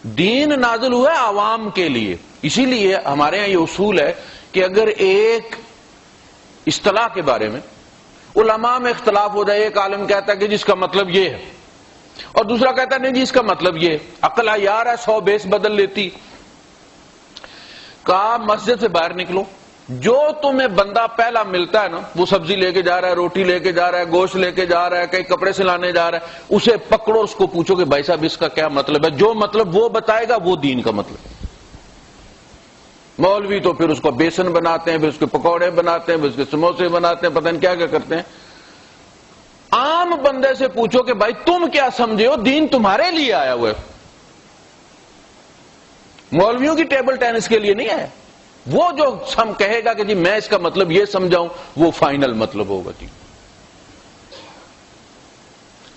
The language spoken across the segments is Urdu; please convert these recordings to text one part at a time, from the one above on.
دین نازل ہوا ہے عوام کے لیے. اسی لیے ہمارے ہاں یہ اصول ہے کہ اگر ایک اصطلاح کے بارے میں علماء میں اختلاف ہو جائے، ایک عالم کہتا ہے کہ جس کا مطلب یہ ہے اور دوسرا کہتا ہے نہیں جی اس کا مطلب یہ ہے، عقل عیار ہے 100 بیس بدل لیتی. کہا مسجد سے باہر نکلو، جو تمہیں بندہ پہلا ملتا ہے نا، وہ سبزی لے کے جا رہا ہے، روٹی لے کے جا رہا ہے، گوشت لے کے جا رہا ہے، کئی کپڑے سلانے جا رہا ہے، اسے پکڑو، اس کو پوچھو کہ بھائی صاحب اس کا کیا مطلب ہے. جو مطلب وہ بتائے گا وہ دین کا مطلب ہے. مولوی تو پھر اس کو بیسن بناتے ہیں، پھر اس کے پکوڑے بناتے ہیں، پھر اس کے سموسے بناتے ہیں، پتہ نہیں کیا کیا کرتے ہیں. عام بندے سے پوچھو کہ بھائی تم کیا سمجھے ہو، دین تمہارے لیے آیا ہوا ہے، مولویوں کی ٹیبل ٹینس کے لیے نہیں ہے. وہ جو ہم کہے گا کہ جی میں اس کا مطلب یہ سمجھاؤں، وہ فائنل مطلب ہوگا. جی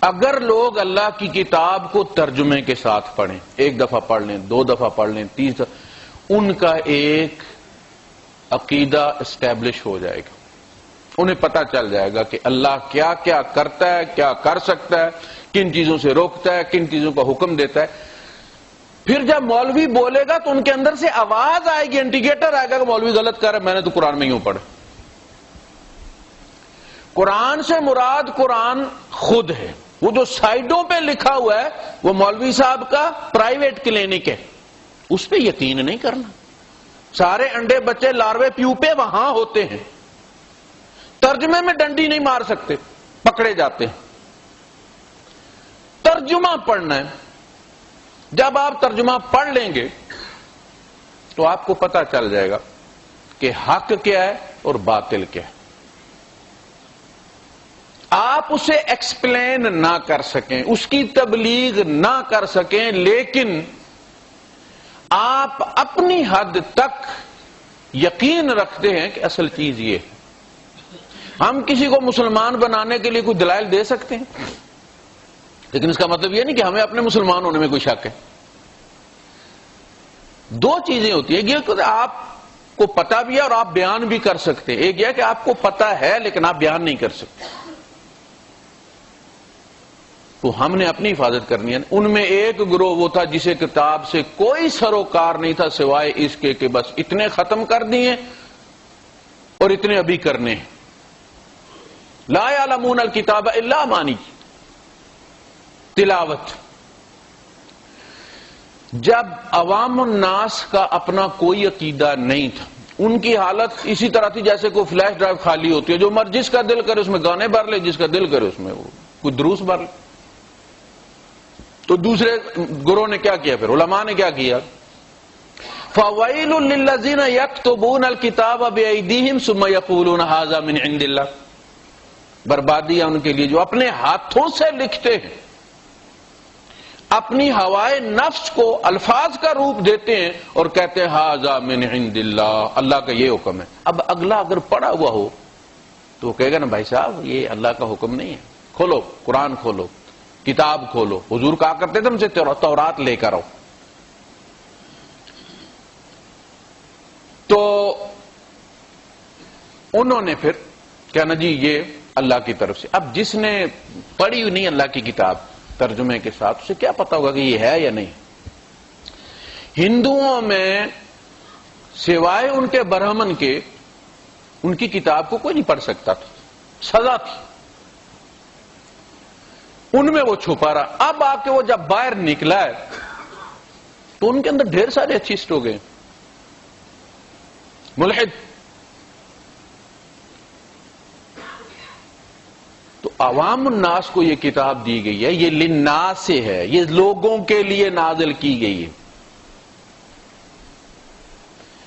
اگر لوگ اللہ کی کتاب کو ترجمے کے ساتھ پڑھیں، ایک دفعہ پڑھ لیں، 2 دفعہ پڑھ لیں، 3 دفعہ، ان کا ایک عقیدہ اسٹیبلش ہو جائے گا. انہیں پتہ چل جائے گا کہ اللہ کیا کیا کرتا ہے، کیا کر سکتا ہے، کن چیزوں سے روکتا ہے، کن چیزوں کا حکم دیتا ہے. پھر جب مولوی بولے گا تو ان کے اندر سے آواز آئے گی، انڈیکیٹر آئے گا کہ مولوی غلط کر رہا ہے، میں نے تو قرآن میں یوں پڑھا. قرآن سے مراد قرآن خود ہے، وہ جو سائڈوں پہ لکھا ہوا ہے وہ مولوی صاحب کا پرائیویٹ کلینک ہے، اس پہ یقین نہیں کرنا. سارے انڈے بچے لاروے پیوپے وہاں ہوتے ہیں، ترجمے میں ڈنڈی نہیں مار سکتے، پکڑے جاتے ہیں. ترجمہ پڑھنا ہے. جب آپ ترجمہ پڑھ لیں گے تو آپ کو پتہ چل جائے گا کہ حق کیا ہے اور باطل کیا ہے. آپ اسے ایکسپلین نہ کر سکیں، اس کی تبلیغ نہ کر سکیں، لیکن آپ اپنی حد تک یقین رکھتے ہیں کہ اصل چیز یہ ہے. ہم کسی کو مسلمان بنانے کے لیے کوئی دلائل دے سکتے ہیں، لیکن اس کا مطلب یہ نہیں کہ ہمیں اپنے مسلمان ہونے میں کوئی شک ہے. 2 چیزیں ہوتی ہیں، یہ کہ آپ کو پتہ بھی ہے اور آپ بیان بھی کر سکتے ہیں. ایک یہ کہ آپ کو پتہ ہے لیکن آپ بیان نہیں کر سکتے. تو ہم نے اپنی حفاظت کرنی ہے. ان میں ایک گروہ وہ تھا جسے کتاب سے کوئی سروکار نہیں تھا سوائے اس کے کہ بس اتنے ختم کر دیے اور اتنے ابھی کرنے ہیں. لا یعلمون الکتاب الا امانی، تلاوت. جب عوام الناس کا اپنا کوئی عقیدہ نہیں تھا، ان کی حالت اسی طرح تھی جیسے کوئی فلیش ڈرائیو خالی ہوتی ہے، جو جس کا دل کرے اس میں گانے بھر لے، جس کا دل کرے اس میں کوئی دروس بھر لے. تو دوسرے گروہ نے کیا کیا؟ پھر علماء نے کیا کیا؟ فَوَيْلٌ لِّلَّذِينَ يَكْتُبُونَ الْكِتَابَ بِأَيْدِيهِمْ ثُمَّ يَقُولُونَ هَٰذَا مِنْ عِندِ اللَّهِ. بربادی ہے ان کے لیے جو اپنے ہاتھوں سے لکھتے ہیں، اپنی ہوائے نفس کو الفاظ کا روپ دیتے ہیں اور کہتے ہیں ھذا من عند اللہ، اللہ کا یہ حکم ہے. اب اگلا اگر پڑھا ہوا ہو تو کہے گا نا بھائی صاحب یہ اللہ کا حکم نہیں ہے. کھولو قرآن، کھولو کتاب، کھولو. حضور کہا کرتے تھے ہم سے تورات لے کر آؤ. تو انہوں نے پھر کہنا جی یہ اللہ کی طرف سے. اب جس نے پڑھی ہوئی نہیں اللہ کی کتاب ترجمے کے ساتھ، اسے کیا پتا ہوگا کہ یہ ہے یا نہیں. ہندوؤں میں سوائے ان کے برہمن کے ان کی کتاب کو کوئی نہیں پڑھ سکتا تھا، سزا تھی. ان میں وہ چھپا رہا. اب آ کے وہ جب باہر نکلا ہے تو ان کے اندر ڈھیر سارے اچھیسٹ ہو گئے، ملحد. تو عوام الناس کو یہ کتاب دی گئی ہے، یہ للناس سے ہے، یہ لوگوں کے لیے نازل کی گئی ہے.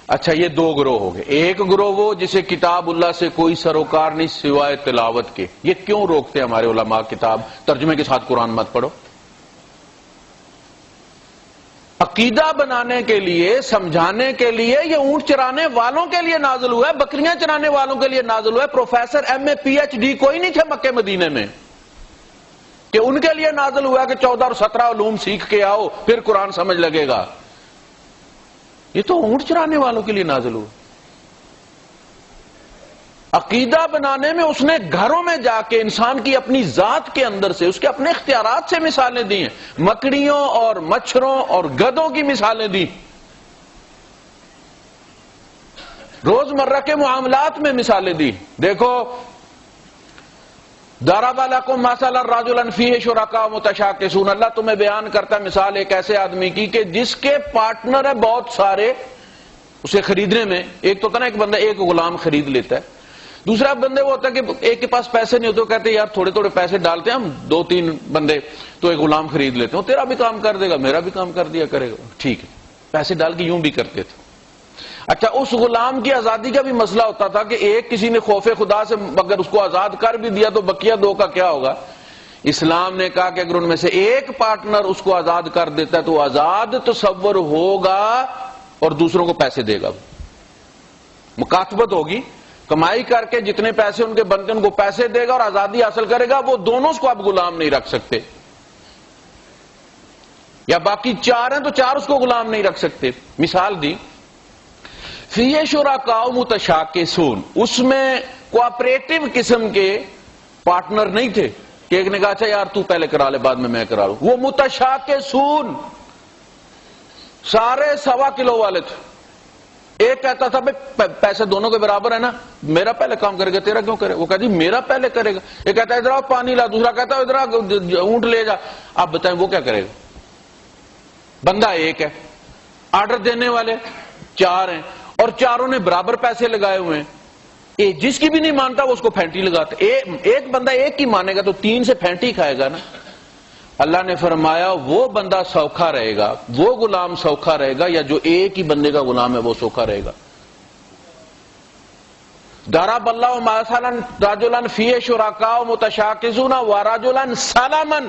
اچھا یہ 2 گروہ ہو گئے. ایک گروہ وہ جسے کتاب اللہ سے کوئی سروکار نہیں سوائے تلاوت کے. یہ کیوں روکتے ہیں ہمارے علماء کتاب ترجمے کے ساتھ قرآن مت پڑھو؟ عقیدہ بنانے کے لیے، سمجھانے کے لیے. یہ اونٹ چرانے والوں کے لیے نازل ہوا ہے، بکریاں چرانے والوں کے لیے نازل ہوا ہے. پروفیسر ایم اے پی ایچ ڈی کوئی نہیں تھے مکے مدینے میں کہ ان کے لیے نازل ہوا ہے کہ 14 اور 17 علوم سیکھ کے آؤ پھر قرآن سمجھ لگے گا. یہ تو اونٹ چرانے والوں کے لیے نازل ہوا. عقیدہ بنانے میں اس نے گھروں میں جا کے انسان کی اپنی ذات کے اندر سے، اس کے اپنے اختیارات سے مثالیں دی ہیں، مکڑیوں اور مچھروں اور گدوں کی مثالیں دی، روزمرہ کے معاملات میں مثالیں دی. دیکھو ضرب لکم مثلا رجلا فیہ شرکاء متشاکسون، اللہ تمہیں بیان کرتا ہے مثال ایک ایسے آدمی کی کہ جس کے پارٹنر ہے بہت سارے اسے خریدنے میں. ایک تو ہوتا نا ایک بندہ ایک غلام خرید لیتا ہے، دوسرا بندے وہ ہوتا ہے کہ ایک کے پاس پیسے نہیں ہوتے، وہ کہتے ہیں یار تھوڑے تھوڑے پیسے ڈالتے ہیں ہم 2-3 بندے تو ایک غلام خرید لیتے ہیں، تیرا بھی کام کر دے گا میرا بھی کام کر دیا کرے گا، ٹھیک ہے. پیسے ڈال کے یوں بھی کرتے تھے. اچھا اس غلام کی آزادی کا بھی مسئلہ ہوتا تھا کہ ایک کسی نے خوف خدا سے اگر اس کو آزاد کر بھی دیا تو بقیہ 2 کا کیا ہوگا. اسلام نے کہا کہ اگر ان میں سے ایک پارٹنر اس کو آزاد کر دیتا ہے تو آزاد تصور ہوگا اور دوسروں کو پیسے دے گا، مکاتبت ہوگی، کمائی کر کے جتنے پیسے ان کے بنتے ان کو پیسے دے گا اور آزادی حاصل کرے گا. وہ دونوں اس کو اب غلام نہیں رکھ سکتے، یا باقی 4 ہیں تو 4 اس کو غلام نہیں رکھ سکتے. مثال دی فیہ شرکاء متشاکسون، اس میں کوآپریٹو قسم کے پارٹنر نہیں تھے کہ ایک نے کہا اچھا یار تو پہلے کرا لے بعد میں کرا لوں. وہ متشاکسون سارے 1.25 کلو والے تھے. ایک کہتا تھا بھائی پیسے دونوں کے برابر ہے نا، میرا پہلے کام کرے گا تیرا کیوں کرے. وہ کہتا جی میرا پہلے کرے گا. ایک کہتا ہے ادھر آؤ پانی لا، دوسرا کہتا ہے ادھر اونٹ لے جا. آپ بتائیں وہ کیا کرے گا؟ بندہ ایک ہے، آرڈر دینے والے 4 ہیں اور چاروں نے برابر پیسے لگائے ہوئے ہیں. جس کی بھی نہیں مانتا وہ اس کو پھینٹی لگاتا. ایک بندہ ایک کی مانے گا تو 3 سے پھینٹی کھائے گا نا. اللہ نے فرمایا وہ بندہ سوکھا رہے گا، وہ غلام سوکھا رہے گا، یا جو ایک ہی بندے کا غلام ہے وہ سوکھا رہے گا. ضرب اللہ مثلا رجلا فیہ شرکاء متشاکسون ورجلا سلما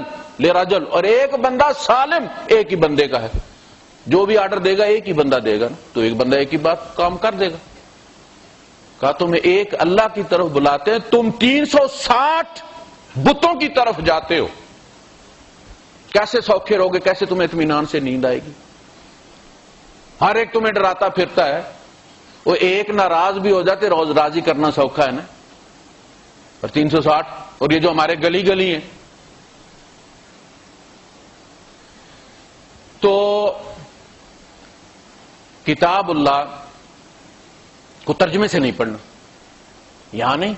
لرجل، اور ایک بندہ سالم ایک ہی بندے کا ہے. جو بھی آرڈر دے گا ایک ہی بندہ دے گا نا، تو ایک بندہ ایک ہی بات کام کر دے گا. کہا تمہیں ایک اللہ کی طرف بلاتے ہیں، تم 360 بتوں کی طرف جاتے ہو. کیسے سوکھے رہو گے؟ کیسے تمہیں اطمینان سے نیند آئے گی؟ ہر ایک تمہیں ڈراتا پھرتا ہے. وہ ایک ناراض بھی ہو جاتے روز راضی کرنا سوکھا ہے نا، اور 360. اور یہ جو ہمارے گلی گلی ہیں تو کتاب اللہ کو ترجمے سے نہیں پڑھنا. یہاں نہیں،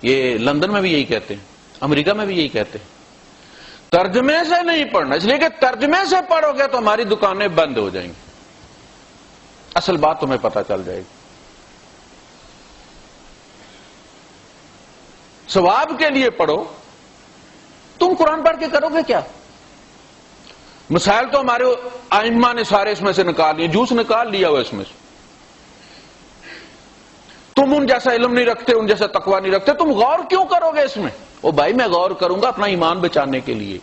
یہ لندن میں بھی یہی کہتے ہیں، امریکہ میں بھی یہی کہتے ہیں، ترجمے سے نہیں پڑھنا. اس لیے کہ ترجمے سے پڑھو گے تو ہماری دکانیں بند ہو جائیں گی، اصل بات تمہیں پتہ چل جائے گی. ثواب کے لیے پڑھو. تم قرآن پڑھ کے کرو گے کیا؟ مسائل تو ہمارے ائمہ نے سارے اس میں سے نکال لیے، جوس نکال لیا ہوا اس میں سے. تم ان جیسا علم نہیں رکھتے، ان جیسا تقوی نہیں رکھتے، تم غور کیوں کرو گے اس میں؟ او بھائی میں غور کروں گا اپنا ایمان بچانے کے لیے.